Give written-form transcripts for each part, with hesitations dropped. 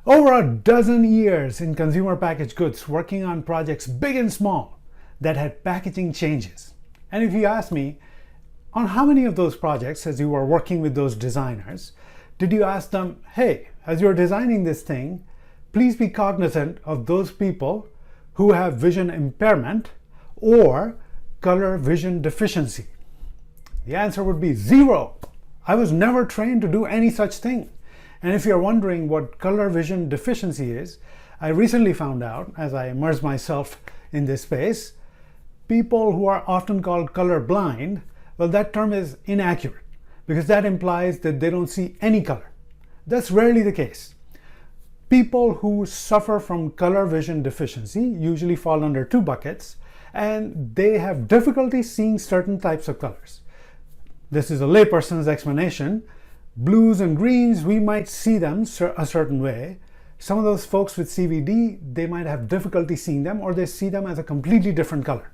Over a dozen years in consumer packaged goods, working on projects big and small that had packaging changes. And if you ask me, on how many of those projects, as you were working with those designers, did you ask them, hey, as you're designing this thing, please be cognizant of those people who have vision impairment or color vision deficiency? The answer would be zero. I was never trained to do any such thing. And if you're wondering what color vision deficiency is, I recently found out, as I immerse myself in this space, people who are often called color blind, well, that term is inaccurate because that implies that they don't see any color. That's rarely the case. People who suffer from color vision deficiency usually fall under two buckets, and they have difficulty seeing certain types of colors. This is a layperson's explanation. Blues and greens, we might see them a certain way. Some of those folks with CVD, they might have difficulty seeing them, or they see them as a completely different color.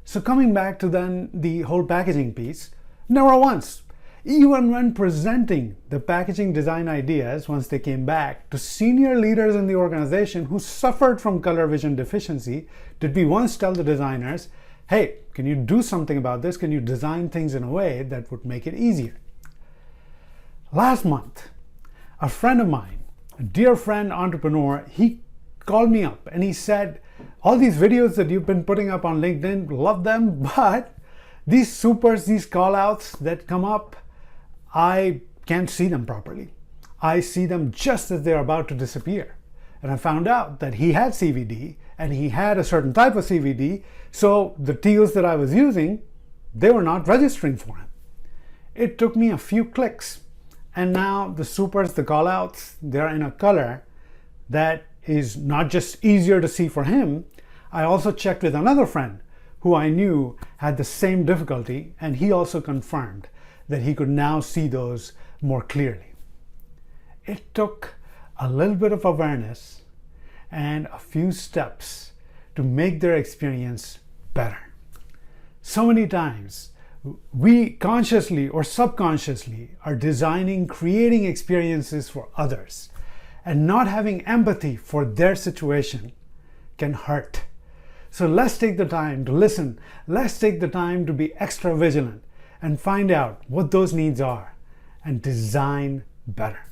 So coming back to then the whole packaging piece, never once, even when presenting the packaging design ideas, once they came back to senior leaders in the organization who suffered from color vision deficiency, did we once tell the designers, hey, can you do something about this? Can you design things in a way that would make it easier? Last month, a friend of mine, a dear friend entrepreneur, he called me up and he said, all these videos that you've been putting up on LinkedIn, love them, but these supers, these call outs that come up, I can't see them properly. I see them just as they're about to disappear. And I found out that he had CVD and he had a certain type of CVD, so the TOs that I was using, they were not registering for him. It took me a few clicks. And now the supers, the callouts, they're in a color that is not just easier to see for him. I also checked with another friend who I knew had the same difficulty, and he also confirmed that he could now see those more clearly. It took a little bit of awareness and a few steps to make their experience better. So many times, we consciously or subconsciously are designing, creating experiences for others, and not having empathy for their situation can hurt. So let's take the time to listen. Let's take the time to be extra vigilant and find out what those needs are and design better.